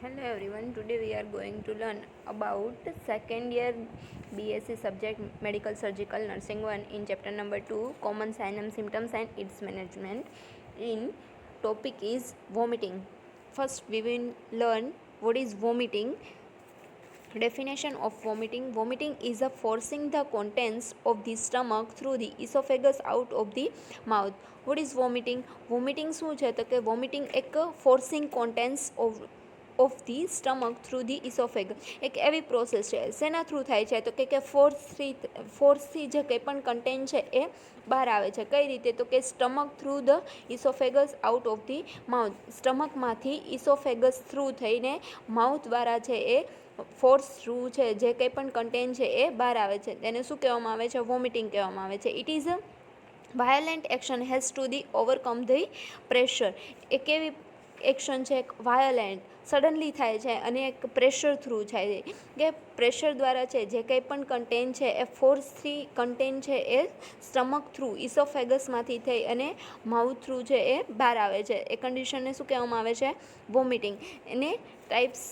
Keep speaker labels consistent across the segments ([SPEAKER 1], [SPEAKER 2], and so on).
[SPEAKER 1] Hello everyone, today we are going to learn about second year BSc subject Medical Surgical Nursing 1 in chapter number 2 Common Signs and Symptoms and its Management. In topic is vomiting. First we will learn what is vomiting. Definition of vomiting. Vomiting is a forcing the contents of the stomach through the esophagus out of the mouth. What is vomiting? Vomiting શું છે તો કે vomiting એક forcing contents of the stomach through the esophagus એક એવી process છે. શેના through થાય છે તો કે ફોર્સથી જે કંઈ પણ કન્ટેન્ટ છે એ બહાર આવે છે. કઈ રીતે તો કે stomach through the oesophagus out of the mouth. સ્ટમકમાંથી ઇસોફેગસ થ્રુ થઈને માઉથ દ્વારા છે એ ફોર્સ થ્રુ છે જે કંઈ પણ કન્ટેન્ટ છે એ બહાર આવે છે તેને શું કહેવામાં આવે છે? વોમિટિંગ કહેવામાં આવે છે. It is a violent action has to the overcome the pressure. એ કેવી એક્શન છે? વાયોલેન્ટ, સડનલી થાય છે અને એક પ્રેશર થ્રુ થાય છે કે પ્રેશર દ્વારા છે જે કંઈ પણ કન્ટેન્ટ છે એ ફોર્સથી કન્ટેન્ટ છે એ સ્ટમક થ્રુ ઇસોફેગસમાંથી થઈ અને માઉથ થ્રુ છે એ બહાર આવે છે. એ કન્ડિશનને શું કહેવામાં આવે છે? વોમિટિંગ. એને ટાઈપ્સ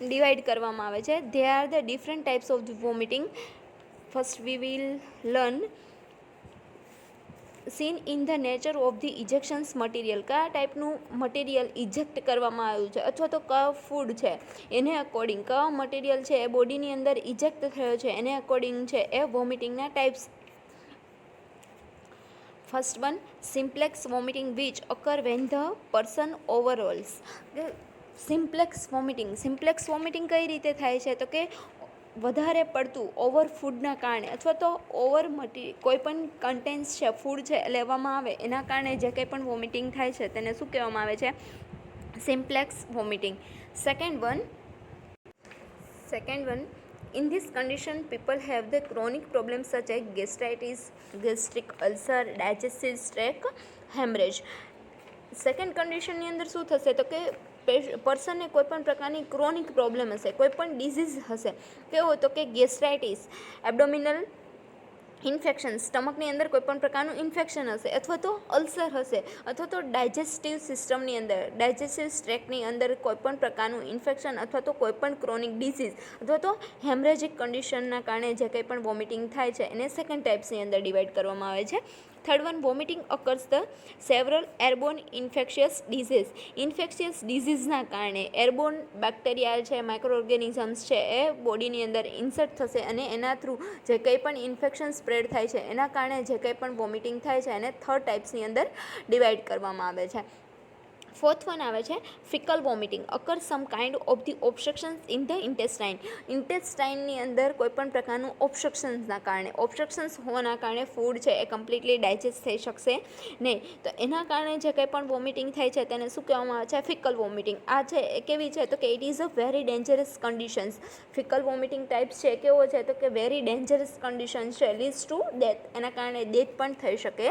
[SPEAKER 1] ડિવાઈડ કરવામાં આવે છે. They are the different types of the vomiting. First we will learn seen in the nature of the ejections material. કયા ટાઈપનું મટીરિયલ ઇજેક્ટ કરવામાં આવ્યું છે અથવા તો કયો ફૂડ છે એને અકોર્ડિંગ, કયો મટીરિયલ છે એ બોડીની અંદર ઇજેક્ટ થયો છે એને અકોર્ડિંગ છે એ વોમિટિંગના types. First one, simplex vomiting which occur when the person overalls. Simplex vomiting. Simplex vomiting કઈ રીતે થાય છે તો કે વધારે પડતું ઓવર ફૂડના કારણે અથવા તો ઓવર કોઈ પણ કન્ટેન્ટ્સ છે ફૂડ છે લેવામાં આવે એના કારણે જે કંઈ પણ વોમિટિંગ થાય છે તેને શું કહેવામાં આવે છે? Simplex vomiting. Second one, in this condition people have the chronic problems such as gastritis, gastric ulcer, digestive tract hemorrhage. Second કન્ડિશનની અંદર શું થશે તો કે પર્સનને કોઈપણ પ્રકારની ક્રોનિક પ્રોબ્લેમ હશે, કોઈપણ ડિઝીઝ હશે. કેવો તો કે ગેસ્ટ્રાઇટિસ, એબડોમિનલ ઇન્ફેક્શન, સ્ટમકની અંદર કોઈપણ પ્રકારનું ઇન્ફેક્શન હશે અથવા તો અલ્સર હશે અથવા તો ડાયજેસ્ટિવ સિસ્ટમની અંદર, ડાયજેસ્ટિવ ટ્રેક્ટની અંદર કોઈપણ પ્રકારનું ઇન્ફેક્શન અથવા તો કોઈપણ ક્રોનિક ડિઝીઝ અથવા તો હેમરેજિક કન્ડિશનના કારણે જે કંઈ પણ વોમિટિંગ થાય છે એને સેકન્ડ ટાઈપ્સની અંદર ડિવાઈડ કરવામાં આવે છે. Third one, vomiting occurs the several airborne infectious disease. Infectious ડિઝીઝના કારણે એરબોર્ન બેક્ટેરિયા છે, માઇક્રો ઓર્ગેનિઝમ્સ છે એ બોડીની અંદર ઇન્સર્ટ થશે અને એના થ્રુ જે કંઈ પણ ઇન્ફેક્શન સ્પ્રેડ થાય છે એના કારણે જે કંઈ પણ વોમિટિંગ થાય છે એને થર્ડ ટાઈપ્સની અંદર ડિવાઈડ કરવામાં આવે છે. ફોર્થ વન આવે છે faecal vomiting. Occur some kind of the obstructions in the intestine. ઇન્ટેસ્ટાઇનની અંદર કોઈપણ પ્રકારનું ઓબ્સ્ટ્રક્શન્સના કારણે, ઓબ્સ્ટ્રક્શન્સ હોવાના કારણે ફૂડ છે એ કમ્પ્લીટલી ડાયજેસ્ટ થઈ શકશે નહીં. તો એના કારણે જે કંઈ પણ વોમિટિંગ થાય છે તેને શું કહેવામાં આવે છે? Faecal vomiting. આ છે એ કેવી છે તો કે it is a very dangerous conditions. Faecal vomiting types છે કેવો છે તો કે વેરી ડેન્જરસ કન્ડિશન છે, લીડ્સ ટુ ડેથ. એના કારણે ડેથ પણ થઈ શકે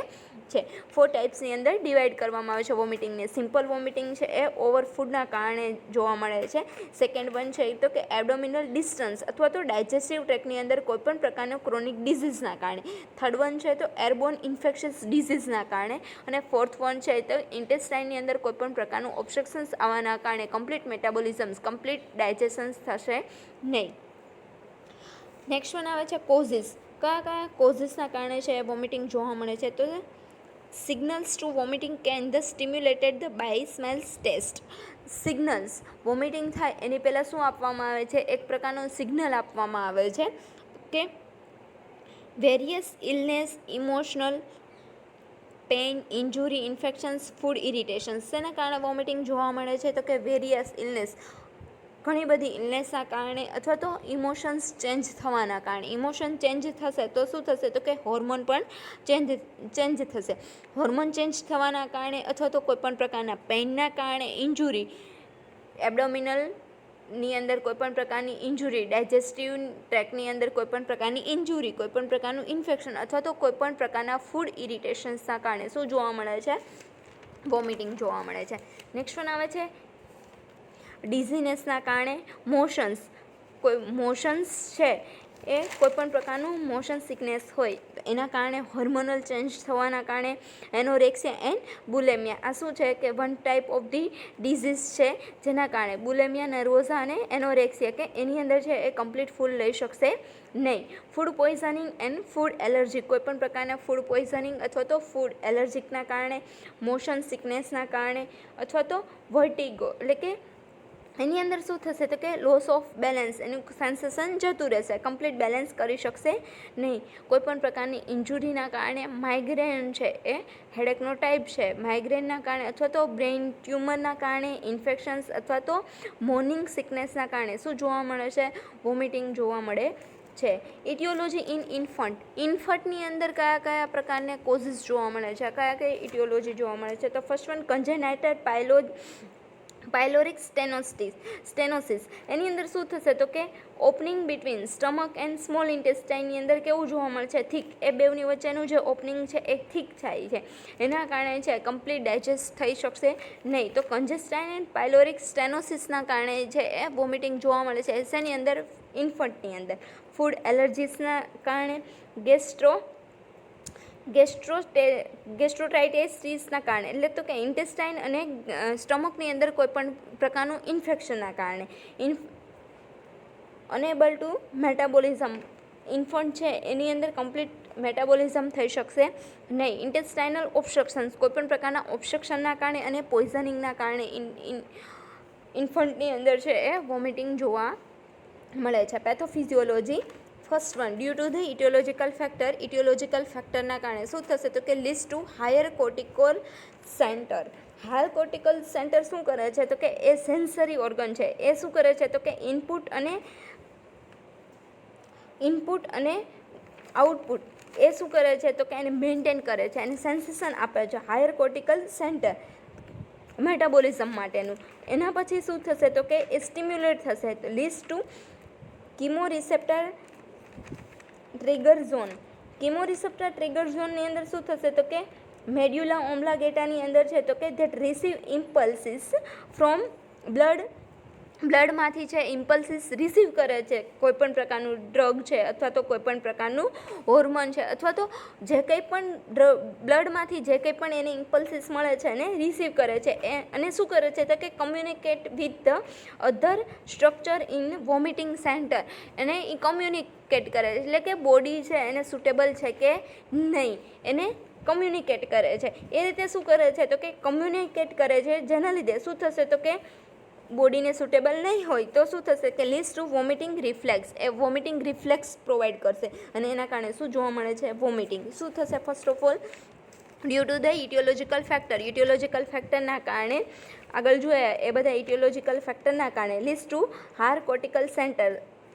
[SPEAKER 1] છે. ફોર ટાઈપ્સની અંદર ડિવાઈડ કરવામાં આવે છે વોમિટિંગને. સિમ્પલ વોમિટિંગ છે એ ઓવર ફૂડના કારણે જોવા મળે છે. સેકન્ડ વન છે તો કે એબડોમિનલ ડિસ્ટન્સ અથવા તો ડાયજેસ્ટિવ ટ્રેકની અંદર કોઈપણ પ્રકારનો ક્રોનિક ડિઝીઝના કારણે. થર્ડ વન છે તો એરબોર્ન ઇન્ફેક્શિયસ ડિઝીઝના કારણે. અને ફોર્થ વન છે તો ઇન્ટેસ્ટાઇનની અંદર કોઈપણ પ્રકારનું ઓબ્સ્ટ્રક્શન્સ આવવાના કારણે કમ્પ્લીટ મેટાબોલિઝમ્સ, કમ્પ્લીટ ડાયજેશન્સ થશે નહીં. નેક્સ્ટ વન આવે છે કોઝિસ. કયા કયા કોઝિસના કારણે છે વોમિટિંગ જોવા મળે છે તો signals to vomiting can the stimulated the by smells taste. Signals, vomiting થાય એની પહેલાં શું આપવામાં આવે છે? એક પ્રકારનો સિગ્નલ આપવામાં આવે છે કે various illness, emotional pain, injury, infections, food irritations. શેના કારણે વોમિટિંગ જોવા મળે છે તો કે વેરિયસ ઇલનેસ, ઘણી બધી ઇલનેસના કારણે અથવા તો ઇમોશન્સ ચેન્જ થવાના કારણે. ઇમોશન ચેન્જ થશે તો શું થશે તો કે હોર્મોન પણ ચેન્જ થશે. હોર્મોન ચેન્જ થવાના કારણે અથવા તો કોઈપણ પ્રકારના પેઇનના કારણે, ઇન્જુરી, એબડોમિનલની અંદર કોઈપણ પ્રકારની ઇન્જુરી, ડાયજેસ્ટિવ ટ્રેકની અંદર કોઈપણ પ્રકારની ઇન્જુરી, કોઈપણ પ્રકારનું ઇન્ફેક્શન અથવા તો કોઈપણ પ્રકારના ફૂડ ઇરિટેશન્સના કારણે શું જોવા મળે છે? વોમિટિંગ જોવા મળે છે. નેક્સ્ટ વન આવે છે ડિઝીનેસના કારણે મોશન્સ. કોઈ મોશન્સ છે એ કોઈપણ પ્રકારનું મોશન સિકનેસ હોય તો એના કારણે હોર્મોનલ ચેન્જ થવાના કારણે એનોરેક્સિયા એન્ડ બુલેમિયા આ શું છે કે one type of the disease છે જેના કારણે બુલેમિયા નર્વોઝા અને એનોરેક્સિયા કે એની અંદર છે એ કમ્પ્લીટ ફૂલ લઈ શકશે નહીં. Food poisoning and food allergy કોઈપણ પ્રકારના ફૂડ પોઈઝનિંગ અથવા તો ફૂડ એલર્જીકના કારણે મોશન સિકનેસના કારણે અથવા તો વર્ટિગો એટલે કે એની અંદર શું થશે તો કે લોસ ઓફ બેલેન્સ એનું સેન્સેશન જતું રહેશે, કમ્પ્લીટ બેલેન્સ કરી શકશે નહીં. કોઈપણ પ્રકારની ઇન્જુરીના કારણે માઇગ્રેન છે એ હેડેકનો ટાઈપ છે, માઇગ્રેનના કારણે અથવા તો બ્રેઇન ટ્યુમરના કારણે ઇન્ફેક્શન્સ અથવા તો મોર્નિંગ સિકનેસના કારણે શું જોવા મળે છે, વોમિટિંગ જોવા મળે છે. ઇટિયોલોજી ઇન ઇન્ફન્ટની અંદર કયા કયા પ્રકારના કોઝિસ જોવા મળે છે, કયા કયા ઇટિયોલોજી જોવા મળે છે તો ફર્સ્ટ વન કન્જેનાઇટલ પાયલોરિક સ્ટેનોસિસ એની અંદર શું થશે તો કે opening between stomach and small ઇન્ટેસ્ટાઇનની અંદર કેવું જોવા મળે છે, થીક, એ બેવની વચ્ચેનું જે ઓપનિંગ છે એ થીક થાય છે, એના કારણે છે કમ્પ્લીટ ડાયજેસ્ટ થઈ શકશે નહીં. તો કન્જેસ્ટાઇન એન્ડ પાયલોરિક સ્ટેનોસિસના કારણે છે એ વોમિટિંગ જોવા મળે છે એની અંદર ઇન્ફન્ટની અંદર. ફૂડ એલર્જીસના કારણે ગેસ્ટ્રોટાઇટિસના કારણે એટલે તો કે ઇન્ટેસ્ટાઇન અને સ્ટમકની અંદર કોઈપણ પ્રકારનું ઇન્ફેક્શનના કારણે અનેબલ ટુ મેટાબોલિઝમ ઇન્ફન્ટ છે એની અંદર કમ્પ્લીટ મેટાબોલિઝમ થઈ શકશે નહીં. ઇન્ટેસ્ટાઇનલ ઓબ્સ્ટ્રક્શન્સ કોઈપણ પ્રકારના ઓબ્સ્ટ્રક્શનના કારણે અને પોઈઝનિંગના કારણે ઇન્ફન્ટની અંદર છે એ વોમિટિંગ જોવા મળે છે. Pathophysiology first one due to the aetiological ફેક્ટરના કારણે શું થશે તો કે leads to higher cortical centre. Higher cortical centre શું કરે છે તો કે એ સેન્સરી ઓર્ગન છે, એ શું કરે છે તો કે ઇનપુટ અને આઉટપુટ એ શું કરે છે તો કે એને મેન્ટેન કરે છે, એને સેન્સેશન આપે છે. હાયર કોર્ટિકલ સેન્ટર મેટાબોલિઝમ માટેનું. એના પછી શું થશે તો કે એ સ્ટિમ્યુલેટ થશે, leads to chemoreceptor trigger zone. Chemoreceptor trigger ઝોનની અંદર શું થશે તો કે મેડ્યુલા ઓબ્લાંગેટાની અંદર છે તો કે ધેટ રિસીવ ઇમ્પલ્સિસ ફ્રોમ બ્લડમાંથી છે ઇમ્પલ્સિસ રિસીવ કરે છે, કોઈપણ પ્રકારનું ડ્રગ છે અથવા તો કોઈપણ પ્રકારનું હોર્મોન છે અથવા તો જે કંઈ પણ બ્લડમાંથી જે કંઈ પણ એને ઇમ્પલ્સિસ મળે છે એને રિસીવ કરે છે અને શું કરે છે તો કે communicate with the other structure in vomiting centre એને એ કમ્યુનિકેટ કરે છે, એટલે કે બોડી છે એને સુટેબલ છે કે નહીં એને કમ્યુનિકેટ કરે છે. એ રીતે શું કરે છે તો કે કમ્યુનિકેટ કરે છે, જેના લીધે શું થશે તો કે બોડીને સુટેબલ નહીં હોય તો શું થશે કે leads to vomiting reflex, A vomiting reflex provide કરશે અને એના કારણે શું જોવા મળે છે વોમિટિંગ. શું થશે first of all due to the aetiological ફેક્ટરના કારણે આગળ જોયા એ બધા ઇટિયોલોજિકલ ફેક્ટરના કારણે leads to higher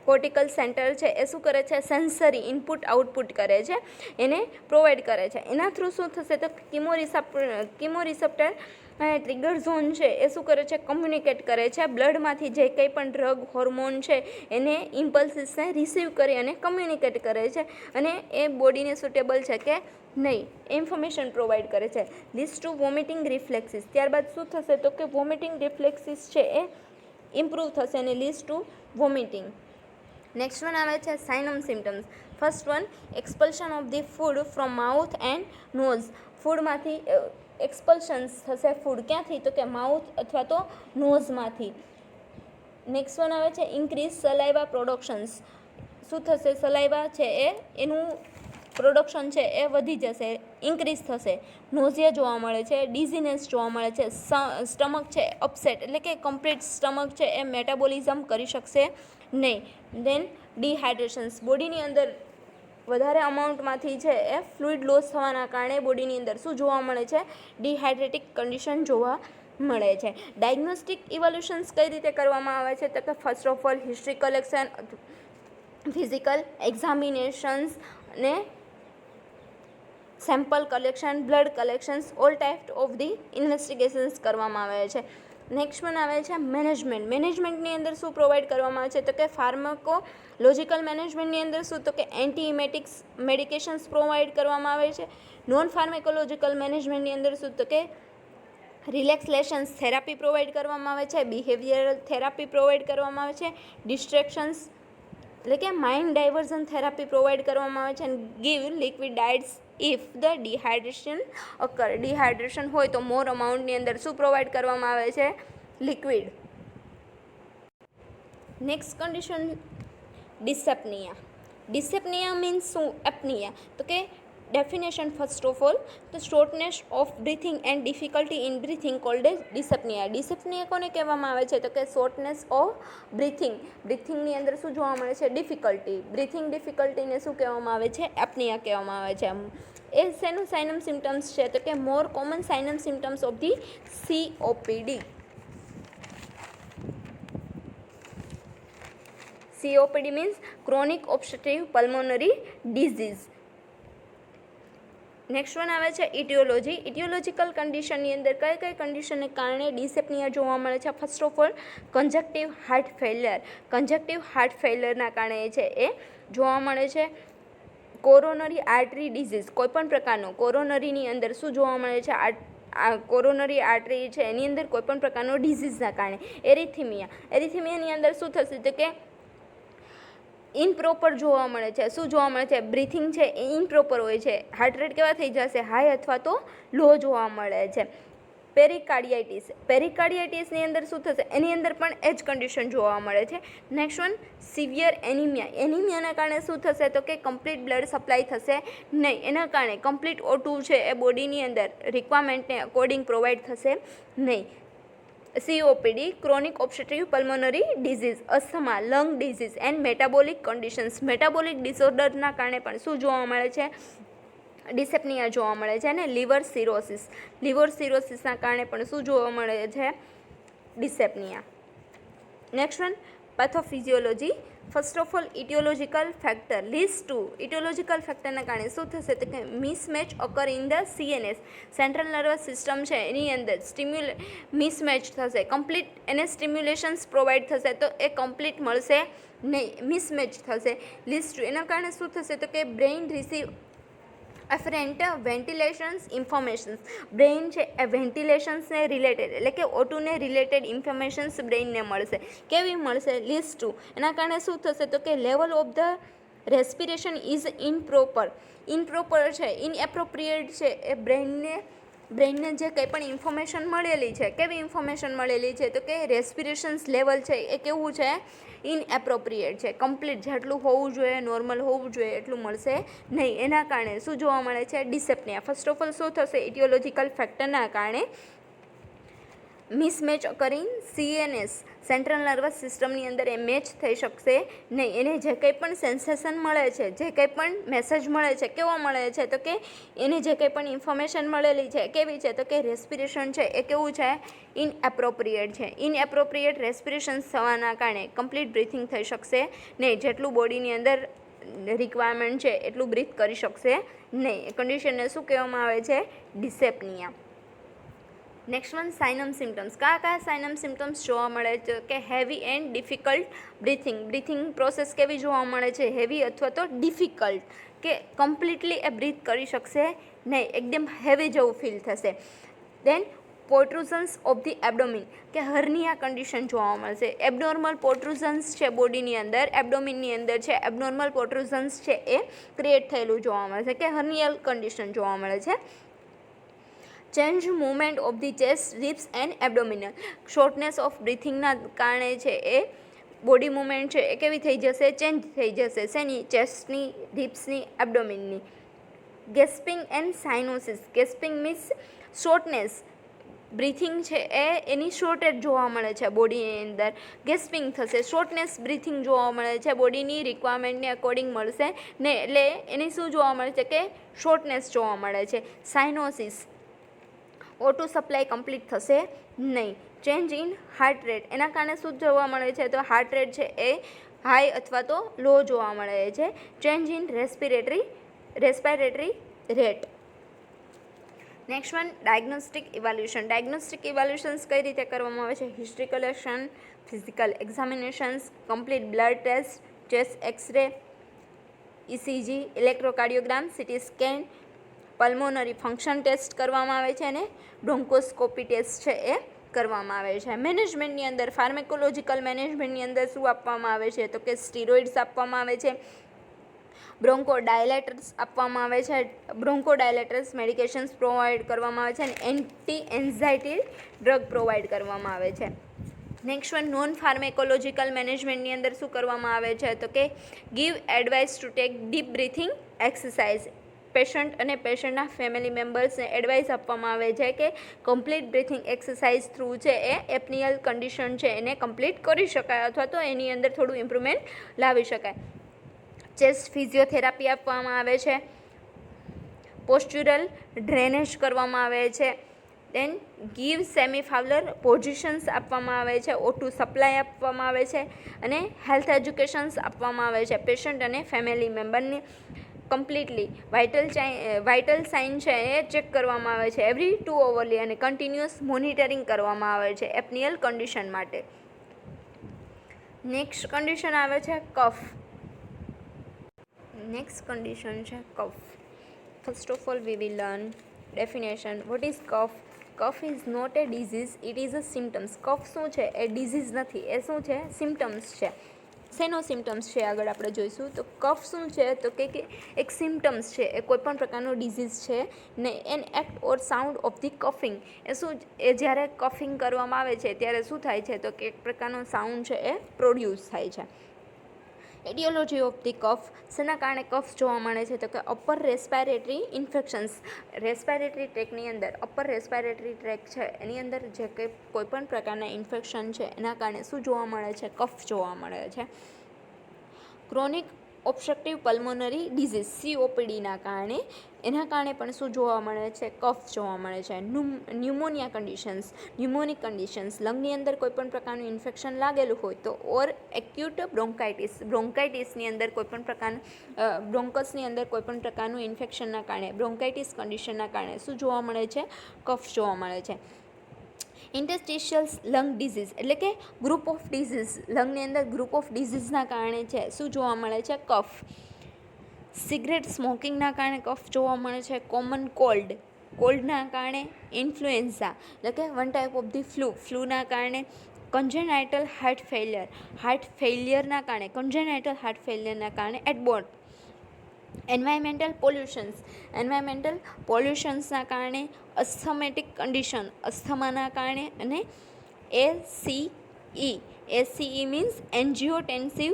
[SPEAKER 1] cortical centre છે એ શું કરે છે સેન્સરી ઇનપુટ આઉટપુટ કરે છે, એને પ્રોવાઈડ કરે છે. એના થ્રુ શું થશે તો કિમોરિસેપ્ટર ટ્રિગર ઝોન છે એ શું કરે છે કમ્યુનિકેટ કરે છે, બ્લડમાંથી જે કંઈ પણ ડ્રગ હોર્મોન છે એને ઇમ્પલ્સિસને રિસીવ કરી અને કમ્યુનિકેટ કરે છે અને એ બોડીને સુટેબલ છે કે નહીં ઇન્ફોર્મેશન પ્રોવાઈડ કરે છે. Leads to vomiting reflexes. ત્યારબાદ શું થશે તો કે વોમિટિંગ રિફ્લેક્સિસ છે એ ઇમ્પ્રૂવ થશે અને leads to vomiting. Next one આવે છે sign and symptoms. First one expulsion of the food from mouth and nose. ફૂડમાંથી એક્સપલ્શન્સ થશે, ફૂડ ક્યાંથી તો કે માઉથ અથવા તો નોઝમાંથી. નેક્સ્ટ વન આવે છે ઇન્ક્રીઝ સલાઇવા પ્રોડક્શન્સ. શું થશે સલાઇવા છે એનું પ્રોડક્શન છે એ વધી જશે, ઇન્ક્રીઝ થશે. નોઝિયા જોવા મળે છે, ડિઝીનેસ જોવા મળે છે, સ્ટમક છે અપસેટ એટલે કે કમ્પ્લીટ સ્ટમક છે એ મેટાબોલિઝમ કરી શકશે નહીં. દેન ડિહાઇડ્રેશન્સ. બોડીની અંદર વધારે અમાઉન્ટમાંથી છે એ ફ્લુઇડ લોસ થવાના કારણે બોડીની અંદર શું જોવા મળે છે ડિહાઇડ્રેટિક કન્ડિશન જોવા મળે છે. ડાયગ્નોસ્ટિક ઇવોલ્યુશન્સ કઈ રીતે કરવામાં આવે છે તો કે first of all history collection, physical examinations ને sample collection, blood collections, all type of the investigations કરવામાં આવે છે. નેક્સ્ટ વન આવે છે મેનેજમેન્ટની અંદર શું પ્રોવાઈડ કરવામાં આવે છે તો કે ફાર્માકોલોજિકલ મેનેજમેન્ટની અંદર શું તો કે એન્ટીઇમેટિક્સ મેડિકેશન્સ પ્રોવાઈડ કરવામાં આવે છે. નોન ફાર્માકોલોજિકલ મેનેજમેન્ટની અંદર શું તો કે રિલેક્સેશન્સ થેરાપી પ્રોવાઈડ કરવામાં આવે છે, બિહેવિયરલ થેરાપી પ્રોવાઈડ કરવામાં આવે છે, ડિસ્ટ્રેક્શન્સ એટલે કે માઇન્ડ ડાયવર્ઝન થેરાપી પ્રોવાઈડ કરવામાં આવે છે. અને give liquid diets if the dehydration અકર. Dehydration હોય તો મોર અમાઉન્ટની અંદર શું પ્રોવાઈડ કરવામાં આવે છે? Liquid. Next condition dyspnoea. Dyspnoea means શું? એપનિયા. તો કે ડેફિનેશન ફર્સ્ટ ઓફ ઓલ, તો shortness of breathing and difficulty in breathing called as dyspnoea. Dyspnoea કોને કહેવામાં આવે છે? તો કે શોર્ટનેસ ઓફ બ્રીથિંગ. બ્રીથિંગની અંદર શું જોવા મળે છે? ડિફિકલ્ટી. બ્રીથિંગ ડિફિકલ્ટીને શું કહેવામાં આવે છે? એપનિયા કહેવામાં આવે છે. એ શેનું સાઇનમ સિમ્ટમ્સ છે? તો કે more common sign and symptoms of the COPD. COPD means chronic obstructive pulmonary disease. Next one આવે છે ઇટિયોલોજી. ઇટિયોલોજિકલ કન્ડિશનની અંદર કઈ કઈ કન્ડિશનને કારણે ડિસેપ્નિયા જોવા મળે છે? First of all conjunctive heart failure. Conjunctive heart ફેલિયરના કારણે છે એ જોવા મળે છે. કોરોનરી આર્ટરી ડિઝીઝ, કોઈપણ પ્રકારનો કોરોનરીની અંદર શું જોવા મળે છે? કોરોનરી આર્ટરી છે એની અંદર કોઈપણ પ્રકારનો ડિઝીઝના કારણે. એરિથિમિયા. એરિથિમિયાની અંદર શું થશે? તો કે ઇનપ્રોપર જોવા મળે છે. શું જોવા મળે છે? બ્રીથિંગ છે એ ઇનપ્રોપર હોય છે. હાર્ટ રેટ કેવા થઈ જશે? હાઈ અથવા તો લો જોવા મળે છે. પેરિકાર્ડિયાઇટિસ. પેરિકાર્ડિયાઇટિસની અંદર શું થશે? એની અંદર પણ એ જ કન્ડિશન જોવા મળે છે. Next one severe anaemia. એનિમિયાના કારણે શું થશે? તો કે કમ્પ્લીટ બ્લડ સપ્લાય થશે નહીં. એના કારણે કમ્પ્લીટ O2 છે એ બોડીની અંદર રિક્વાયરમેન્ટને અકોર્ડિંગ પ્રોવાઈડ થશે નહીં. COPD, chronic obstructive pulmonary disease, asthma, lung disease and metabolic conditions. Metabolic ડિસઓર્ડરના કારણે પણ શું જોવા મળે છે? ડિસેપ્નિયા જોવા મળે છે. અને લીવર સિરોસિસ. લીવર સિરોસિસના કારણે પણ શું જોવા મળે છે? Dyspnoea. Next one pathophysiology. First of all aetiological factor. List two. Aetiological ફેક્ટરના કારણે શું થશે? તો કે mismatch occur in the CNS. Central nervous system છે એની અંદર મિસમેચ થશે. કમ્પ્લીટ એને સ્ટિમ્યુલેશન્સ પ્રોવાઈડ થશે તો એ કમ્પ્લીટ મળશે નહીં, મિસમેચ થશે. List two. એના કારણે શું થશે? તો કે brain receive afferent ventilations informations. Brain છે એ વેન્ટિલેશન્સને રિલેટેડ એટલે કે O2ને રિલેટેડ ઇન્ફોર્મેશન્સ બ્રેઇનને મળશે. કેવી મળશે? List two. એના કારણે શું થશે? તો કે level of the respiration is improper. Improper છે, ઇનએપ્રોપ્રિએટ છે એ બ્રેઇનને જે કંઈ પણ ઇન્ફોર્મેશન મળેલી છે, કેવી ઇન્ફોર્મેશન મળેલી છે? તો કે રેસ્પિરેશન્સ લેવલ છે એ કેવું છે? ઇનએપ્રોપ્રિએટ છે. કમ્પ્લીટ જેટલું હોવું જોઈએ, નોર્મલ હોવું જોઈએ એટલું મળશે નહીં. એના કારણે શું જોવા મળે છે? ડિસેપ્નિયા. ફર્સ્ટ ઓફ ઓલ શું થશે? ઇટિયોલોજિકલ ફેક્ટરના કારણે મિસમેચ અકરિંગ CNS સેન્ટ્રલ નર્વસ સિસ્ટમની અંદર એ મેચ થઈ શકશે નહીં. એને જે કંઈ પણ સેન્સેશન મળે છે, જે કંઈ પણ મેસેજ મળે છે, કેવો મળે છે? તો કે એને જે કંઈ પણ ઇન્ફોર્મેશન મળેલી છે કેવી છે? તો કે રેસ્પિરેશન છે એ કેવું છે? ઇનએપ્રોપ્રિએટ છે. ઇનએપ્રોપ્રિએટ રેસ્પિરેશન થવાના કારણે કમ્પ્લીટ બ્રીથિંગ થઈ શકશે નહીં. જેટલું બોડીની અંદર રિક્વાયરમેન્ટ છે એટલું બ્રીથ કરી શકશે નહીં. એ કન્ડિશનને શું કહેવામાં આવે છે? Dyspnoea. Next one sign and symptoms. કયા સાઇનમ સિમ્ટમ્સ જોવા મળે છે? કે heavy and difficult breathing. Breathing process કેવી જોવા મળે છે? હેવી અથવા તો ડિફિકલ્ટ, કે કમ્પ્લીટલી એ બ્રીથ કરી શકશે નહીં, એકદમ હેવી જેવું ફીલ થશે. દેન પોટ્રુઝન્સ ઓફ ધી એબડોમિન, કે હર્નિયા કન્ડિશન જોવા મળશે. એબનોર્મલ પોટ્રુઝન્સ છે બોડીની અંદર, એબડોમિનની અંદર છે એબનોર્મલ પોટ્રુઝન્સ છે એ ક્રિએટ થયેલું જોવા મળે છે, કે હર્નિયલ કન્ડિશન જોવા મળે છે. Change movement of the chest, ribs and abdominal. Shortness of બ્રીથિંગના કારણે છે એ બોડી મૂવમેન્ટ છે એ કેવી થઈ જશે? ચેન્જ થઈ જશે. શેની? ચેસ્ટની, રિબ્સની, એબડોમિનની. ગેસ્પિંગ એન્ડ સાઇનોસિસ. ગેસ્પિંગ મીન્સ શોર્ટનેસ. બ્રીથિંગ છે એ એની શોર્ટેજ જોવા મળે છે બોડીની અંદર. ગેસ્પિંગ થશે. શોર્ટનેસ બ્રીથિંગ જોવા મળે છે, બોડીની રિક્વાયરમેન્ટને અકોર્ડિંગ મળશે ને, એટલે એની શું જોવા મળે છે? કે શોર્ટનેસ જોવા મળે છે. સાઇનોસિસ. O2 સપ્લાય કમ્પ્લીટ થશે નહીં. Change in heart rate. એના કારણે શું જોવા મળે છે? તો હાર્ટ રેટ છે એ હાઈ અથવા તો લો જોવા મળે છે. Change in respiratory rate. Next one diagnostic evaluation. Diagnostic evaluations કઈ રીતે કરવામાં આવે છે? History collection, physical examinations, complete blood test, chest X ray, ECG, electrocardiogram, CT scan, pulmonary function test કરવામાં આવે છે અને બ્રોન્કોસ્કોપી ટેસ્ટ છે એ કરવામાં આવે છે. મેનેજમેન્ટની અંદર ફાર્મેકોલોજીકલ મેનેજમેન્ટની અંદર શું આપવામાં આવે છે તો કે સ્ટીરોઇડ્સ આપવામાં આવે છે, બ્રોન્કોડાયલેટર્સ આપવામાં આવે છે, બ્રોન્કોડાયલેટર્સ મેડિકેશન્સ પ્રોવાઈડ કરવામાં આવે છે અને એન્ટી એન્ઝાઇટી ડ્રગ પ્રોવાઈડ કરવામાં આવે છે. નેક્સ્ટ વન નોન ફાર્મેકોલોજીકલ મેનેજમેન્ટની અંદર શું કરવામાં આવે છે તો કે give advice to tech deep breathing exercise. Patient અને પેશન્ટના ફેમિલી મેમ્બર્સને એડવાઇસ આપવામાં આવે છે કે કમ્પ્લીટ બ્રીથિંગ એક્સરસાઇઝ થ્રુ છે એ એપનિયલ કન્ડિશન છે એને કમ્પ્લીટ કરી શકાય અથવા તો એની અંદર થોડું ઇમ્પ્રુવમેન્ટ લાવી શકાય. ચેસ્ટ ફિઝિયોથેરાપી આપવામાં આવે છે, પોસ્ચ્યુરલ ડ્રેનેજ કરવામાં આવે છે, દેન ગીવ સેમી ફાવલર પોઝિશન્સ આપવામાં આવે છે, O2 સપ્લાય આપવામાં આવે છે અને હેલ્થ એજ્યુકેશન્સ આપવામાં આવે છે. પેશન્ટ અને ફેમિલી મેમ્બરની કમ્પ્લીટલી વાઇટલ સાઇન છે એ ચેક કરવામાં આવે છે એવરી 2 અવરલી અને કન્ટિન્યુઅસ મોનિટરિંગ કરવામાં આવે છે એપનિયલ કન્ડિશન માટે. નેક્સ્ટ કન્ડિશન આવે છે કફ. નેક્સ્ટ કન્ડિશન છે cough. First of all we will learn definition. What is cough? Cough is not a disease, it is a symptoms. Cough શું છે એ ડિઝીઝ નથી, એ શું છે સિમ્ટમ્સ છે. શેનો સિમ્ટમ્સ છે આગળ આપણે જોઈશું. તો કફ શું છે તો કે એક સિમ્ટમ્સ છે, એ કોઈપણ પ્રકારનો ડિઝીઝ છે ને an act or sound of the coughing. એ શું એ જ્યારે કફિંગ કરવામાં આવે છે ત્યારે શું થાય છે તો કે એક પ્રકારનો સાઉન્ડ છે એ પ્રોડ્યુસ થાય છે. એટિયોલોજી ઓફ ધી કફ. શેના કારણે કફ જોવા મળે છે તો કે અપર રેસ્પાયરેટરી ઇન્ફેક્શન્સ. રેસ્પાયરેટરી ટ્રેકની અંદર અપર રેસ્પાયરેટરી ટ્રેક છે એની અંદર જે કંઈ કોઈપણ પ્રકારના ઇન્ફેક્શન છે એના કારણે શું જોવા મળે છે કફ જોવા મળે છે. ક્રોનિક ઓબ્સ્ટ્રક્ટિવ પલ્મોનરી ડિઝીઝ COPDના કારણે એના કારણે પણ શું જોવા મળે છે કફ જોવા મળે છે. ન્યુમોનિયા કન્ડિશન્સ, ન્યુમોનિક કન્ડિશન્સ, લંગની અંદર કોઈપણ પ્રકારનું ઇન્ફેક્શન લાગેલું હોય તો ઓર એક્યુટ બ્રોન્કાઇટિસ, બ્રોન્કાઇટિસની અંદર કોઈપણ પ્રકારનું બ્રોન્કસની અંદર કોઈપણ પ્રકારનું ઇન્ફેક્શનના કારણે બ્રોન્કાઇટિસ કન્ડિશનના કારણે શું જોવા મળે છે કફ જોવા મળે છે. ઇન્ટરસ્ટિશિયલ લંગ ડિઝીઝ એટલે કે ગ્રુપ ઓફ ડિઝીઝ, લંગની અંદર ગ્રુપ ઓફ ડિઝીઝના કારણે છે શું જોવા મળે છે કફ. સિગરેટ સ્મોકિંગના કારણે કફ જોવા મળે છે. કોમન કોલ્ડ, કોલ્ડના કારણે. ઇન્ફ્લુએન્ઝા એટલે કે વન ટાઈપ ઓફ ધી ફ્લૂના કારણે. કન્જેનાઇટલ હાર્ટ ફેલિયરના કારણે, કન્જેનાઇટલ હાર્ટ ફેલિયરના કારણે. એટબોર્ન એન્વાયરમેન્ટલ પોલ્યુશન્સના કારણે. અસ્થમેટિક કન્ડિશન, અસ્થમાના કારણે. અને ACE means angiotensive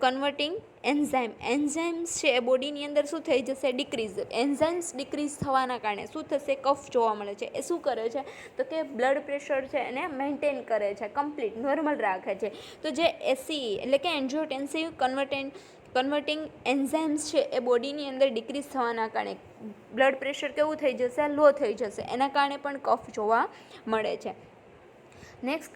[SPEAKER 1] converting enzyme. Enzymes છે એ બોડીની અંદર શું થઈ જશે ડિક્રીઝ. એન્ઝાઇમ્સ ડિક્રીઝ થવાના કારણે શું થશે કફ જોવા મળે છે. એ શું કરે છે તો કે બ્લડ પ્રેશર છે એને મેન્ટેન કરે છે, કમ્પ્લીટ નોર્મલ રાખે છે. તો જે ACE એટલે કે એન્જિયોટેન્સિવ કન્વર્ટિંગ એન્ઝાઇમ્સ છે એ બોડીની અંદર ડિક્રીઝ થવાના કારણે બ્લડ પ્રેશર કેવું થઈ જશે લો થઈ જશે, એના કારણે પણ કફ જોવા મળે છે. નેક્સ્ટ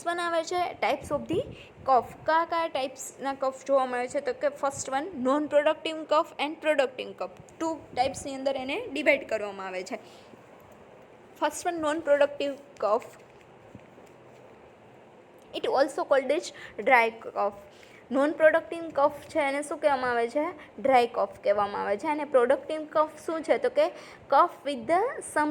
[SPEAKER 1] વન આવે છે ટાઈપ્સ ઓફ ધી કફ. કયા ટાઈપ્સના કફ જોવા મળે છે તો કે first one non productive cough and productive cough. 2 ટાઈપ્સની અંદર એને ડિવાઈડ કરવામાં આવે છે. First one non productive cough, it also called is dry cough. Non productive cough છે એને શું કહેવામાં આવે છે ડ્રાય કફ કહેવામાં આવે છે. અને પ્રોડક્ટિવ કફ શું છે તો કે કફ વિથ ધ સમ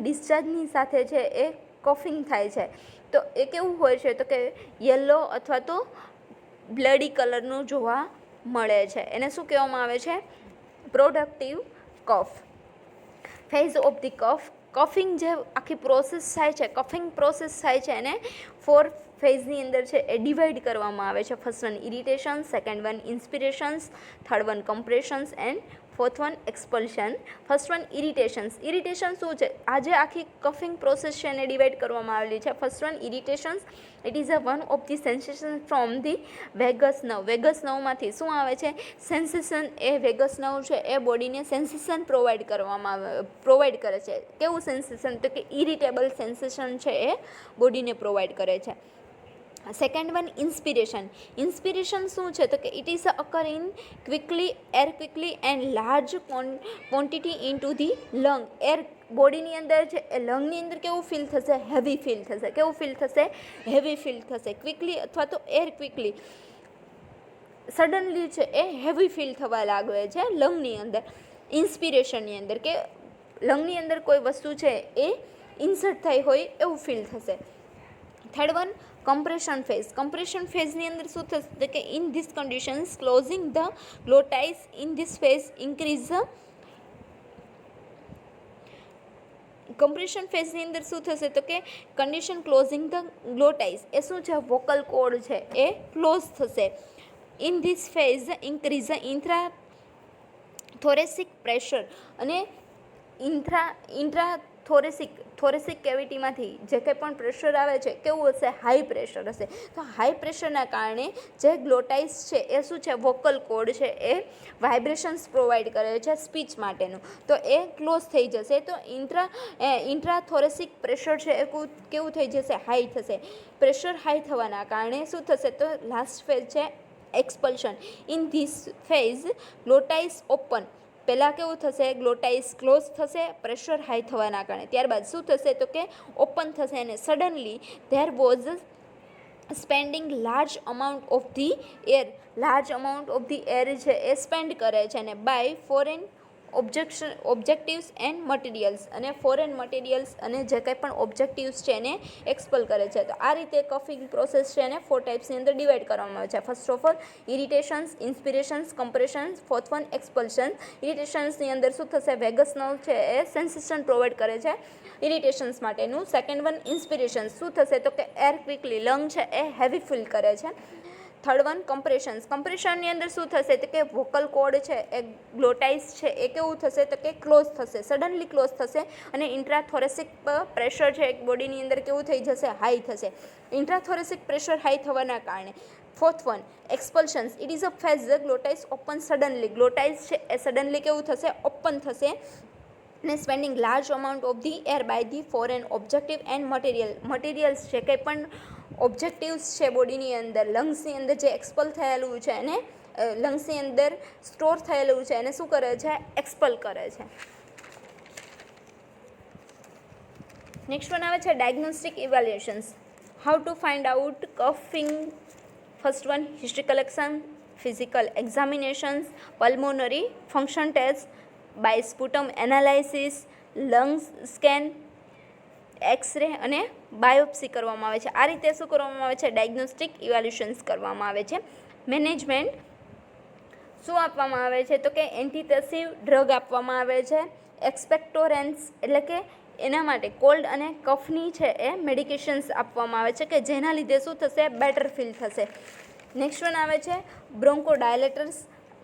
[SPEAKER 1] ડિસ્ચાર્જની સાથે છે એ કફિંગ થાય છે. તો એ કેવું હોય છે તો કે યલો અથવા તો બ્લડી કલરનું જોવા મળે છે. એને શું કહેવામાં આવે છે productive cough. Phase of the cough. Coughing જે આખી પ્રોસેસ થાય છે, કફિંગ પ્રોસેસ થાય છે એને 4 ફેઝની અંદર છે એ ડિવાઈડ કરવામાં આવે છે. First one irritation, second one inspirations, third one compressions and fourth one expulsion. First one irritations. Irritation શું છે? આજે આખી કફિંગ પ્રોસેસ છે એને ડિવાઈડ કરવામાં આવેલી છે. First one irritations, it is a one of the sensation from the vagus nerve. Vagus નર્વમાંથી શું આવે છે સેન્સેશન. એ વેગસ નર્વ છે એ બોડીને સેન્સેશન પ્રોવાઈડ કરે છે. કેવું સેન્સેશન તો કે ઇરિટેબલ સેન્સેશન છે એ બોડીને પ્રોવાઈડ કરે છે. Second one inspiration. ઇન્સ્પિરેશન શું છે તો કે it is occur in air quickly and large quantity into the lung. Air બોડીની અંદર છે એ લંગની અંદર કેવું ફીલ થશે હેવી ફીલ થશે. કેવું ફીલ થશે હેવી ફીલ થશે. ક્વિકલી અથવા તો એર ક્વિકલી સડનલી છે એ હેવી ફીલ થવા લાગે છે લંગની અંદર. ઇન્સ્પિરેશનની અંદર કે લંગની અંદર કોઈ વસ્તુ છે એ ઇન્સર્ટ થઈ હોય એવું ફીલ થશે. Third one compression phase. Compression ફેઝની અંદર શું થશે કે in this conditions closing the glottis in this phase increase the compression ફેઝની અંદર શું થશે તો કે કન્ડિશન ક્લોઝિંગ ધ ગ્લોટાઇસ એ શું છે વોકલ કોર્ડ છે એ ક્લોઝ થશે. In this phase increase the intra thoracic pressure અને થોરેસિક કેવિટીમાંથી જે કંઈ પણ પ્રેશર આવે છે કેવું હશે હાઈ પ્રેશર હશે. તો હાઈ પ્રેશરના કારણે જે ગ્લોટાઇસ છે એ શું છે વોકલ કોર્ડ છે એ વાઇબ્રેશન્સ પ્રોવાઈડ કરે છે સ્પીચ માટેનું, તો એ ક્લોઝ થઈ જશે. તો ઇન્ટ્રાથોરેસિક પ્રેશર છે એ કેવું થઈ જશે હાઈ થશે. પ્રેશર હાઈ થવાના કારણે શું થશે તો લાસ્ટ ફેઝ છે expulsion. In this phase glottis open. પહેલાં કેવું થશે ગ્લોટાઇસ ક્લોઝ થશે પ્રેશર હાઈ થવાના કારણે, ત્યારબાદ શું થશે તો કે ઓપન થશે અને suddenly there was spending large amount of the air. Large amount of the air છે એ સ્પેન્ડ કરે છે અને by foreign objectives and materials, અને ફોરેન મટીરિયલ્સ અને જે કંઈ પણ ઓબ્જેક્ટિવ્સ છે એને એક્સપલ કરે છે. તો આ રીતે કફિંગ પ્રોસેસ છે એને 4 ટાઈપ્સની અંદર ડિવાઈડ કરવામાં આવે છે. First of all irritations, inspirations, compressions, fourth one expulsion. ઇરિટેશન્સની અંદર શું થશે વેગસ નર્વ છે એ સેન્સેશન પ્રોવાઈડ કરે છે ઇરિટેશન્સ માટેનું. Second one ઇન્સ્પિરેશન્સ. શું થશે તો કે એર ક્વિકલી લંગ છે એ હેવી ફીલ કરે છે. Third one કમ્પ્રેશન્સ. કમ્પ્રેશનની અંદર શું થશે તો કે વોકલ કોર્ડ છે એ ગ્લોટાઇસ છે એ કેવું થશે તો કે ક્લોઝ થશે, સડનલી ક્લોઝ થશે અને ઇન્ટ્રાથોરેસિક પ્રેશર છે એક બોડીની અંદર કેવું થઈ જશે હાઈ થશે. ઇન્ટ્રાથોરેસિક પ્રેશર હાઈ થવાના કારણે. Fourth one expulsions. It is a phase glottis open suddenly. Glottis છે એ સડનલી કેવું થશે ઓપન થશે ને spending large amount of the air by the foreign objective and materials છે કંઈ પણ ઓબ્જેક્ટિવ્સ છે બોડીની અંદર લંગ્સની અંદર જે એક્સપલ થયેલું છે અને લંગ્સની અંદર સ્ટોર થયેલું છે એને શું કરે છે એક્સપલ કરે છે. નેક્સ્ટ વન આવે છે diagnostic evaluations. How to find out coughing. First one history collection, physical examinations, pulmonary function test, by sputum analysis, lungs scan, X ray અને બાયોપ્સી કરવામાં આવે છે. આ રીતે શું કરવામાં આવે છે ડાયગ્નોસ્ટિક ઇવેલ્યુશન્સ કરવામાં આવે છે. મેનેજમેન્ટ શું આપવામાં આવે છે તો કે એન્ટીટેસિવ ડ્રગ આપવામાં આવે છે. એક્સપેક્ટોરેન્સ એટલે કે એના માટે કોલ્ડ અને કફની છે એ મેડિકેશન્સ આપવામાં આવે છે કે જેના લીધે શું થશે બેટર ફીલ થશે. નેક્સ્ટ વન આવે છે બ્રોન્કોડાયલેટર્સ,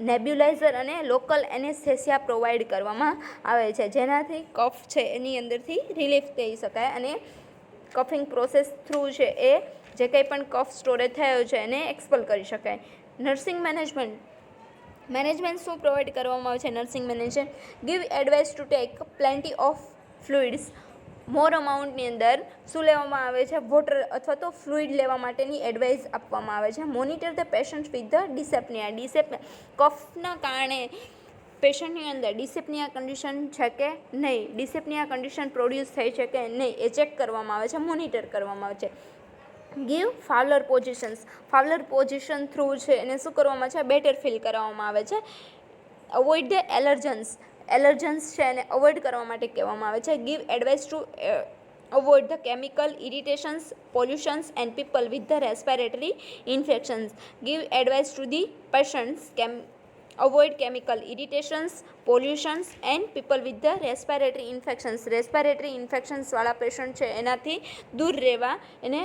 [SPEAKER 1] નેબ્યુલાઇઝર અને લોકલ એનેસ્થેસિયા પ્રોવાઈડ કરવામાં આવે છે જેનાથી કફ છે એની અંદરથી રિલીફ થઈ શકાય અને કફિંગ પ્રોસેસ થ્રુ છે એ જે કંઈ પણ કફ સ્ટોરેજ થયો છે એને એક્સપલ કરી શકાય. નર્સિંગ મેનેજમેન્ટ શું પ્રોવાઈડ કરવામાં આવે છે nursing management. Give advice to take plenty of fluids. More અમાઉન્ટની અંદર શું લેવામાં આવે છે વોટર અથવા તો ફ્લુઇડ લેવા માટેની એડવાઇસ આપવામાં આવે છે. Monitor the patient with the dyspnoea. કફના કારણે પેશન્ટની અંદર ડિસેપ્નિયા કન્ડિશન છે કે નહીં, ડિસેપ્નિયા કન્ડિશન પ્રોડ્યુસ થઈ છે કે નહીં એ ચેક કરવામાં આવે છે, મોનિટર કરવામાં આવે છે. Give Fowler positions. Fowler position through છે એને શું કરવામાં છે બેટર ફીલ કરાવવામાં આવે છે. અવોઇડ ધ એલર્જન્સ છે એને અવોઇડ કરવા માટે કહેવામાં આવે છે. Give advice to avoid the chemical irritations, pollutions and people with the respiratory infections. Give advice to the patients avoid chemical irritations, pollutions and people with the respiratory infections. Respiratory ઇન્ફેક્શન્સવાળા patient છે એનાથી દૂર રહેવા એને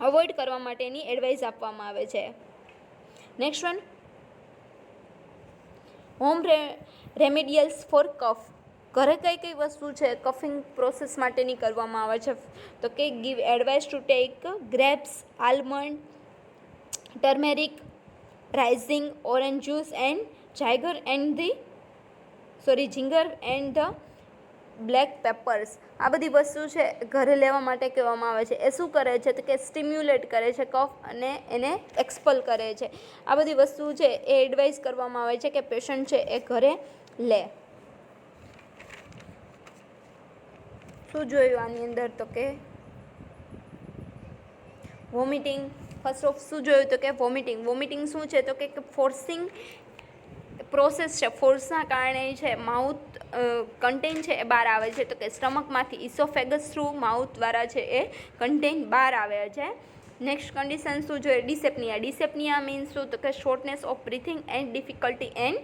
[SPEAKER 1] avoid કરવા માટેની advice આપવામાં આવે છે. નેક્સ્ટ વન હોમ રેમેડિયલ્સ ફોર કફ. ઘરે કઈ કઈ વસ્તુ છે કફિંગ પ્રોસેસ માટેની કરવામાં આવે છે તો કે give advice to take grapes, almond, turmeric, raisins, orange juice and ginger and the black peppers. આ બધી વસ્તુ છે ઘરે લેવા માટે કહેવામાં આવે છે. એ શું કરે છે તો કે સ્ટિમ્યુલેટ કરે છે કફ અને એને એક્સપલ કરે છે. આ બધી વસ્તુ છે એ એડવાઇસ કરવામાં આવે છે કે પેશન્ટ છે એ ઘરે લે. શું જોયું આની અંદર તો કે વોમિટિંગ. ફર્સ્ટ ઓફ શું જોયું તો કે વોમિટિંગ શું છે તો કે ફોર્સિંગ પ્રોસેસ છે, ફોર્સના કારણે છે માઉથ કન્ટેન્ટ છે એ બહાર આવે છે, તો કે સ્ટમકમાંથી ઇસોફેગસ થ્રુ માઉથ દ્વારા છે એ કન્ટેન્ટ બહાર આવે છે. નેક્સ્ટ કન્ડિશન શું જોઈએ? ડિસેપ્નિયા. ડિસેપ્નિયા મીન્સ શું? તો કે shortness of breathing and difficulty and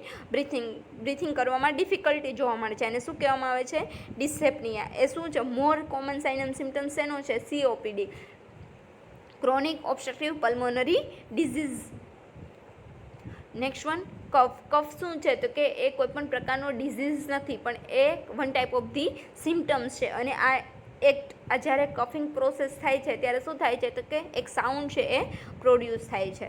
[SPEAKER 1] breathing કરવામાં ડિફિકલ્ટી જોવા મળે છે, એને શું કહેવામાં આવે છે? ડિસેપ્નિયા. એ શું છે? More common sign and symptoms એનો છે? COPD, chronic obstructive pulmonary disease. Next one cough. Cough શું છે? તો કે એ કોઈ પણ પ્રકારનો ડિઝીઝ નથી, પણ એ one type of the symptoms છે. અને આ જ્યારે કફિંગ પ્રોસેસ થાય છે ત્યારે શું થાય છે? તો કે એક સાઉન્ડ છે એ પ્રોડ્યુસ થાય છે.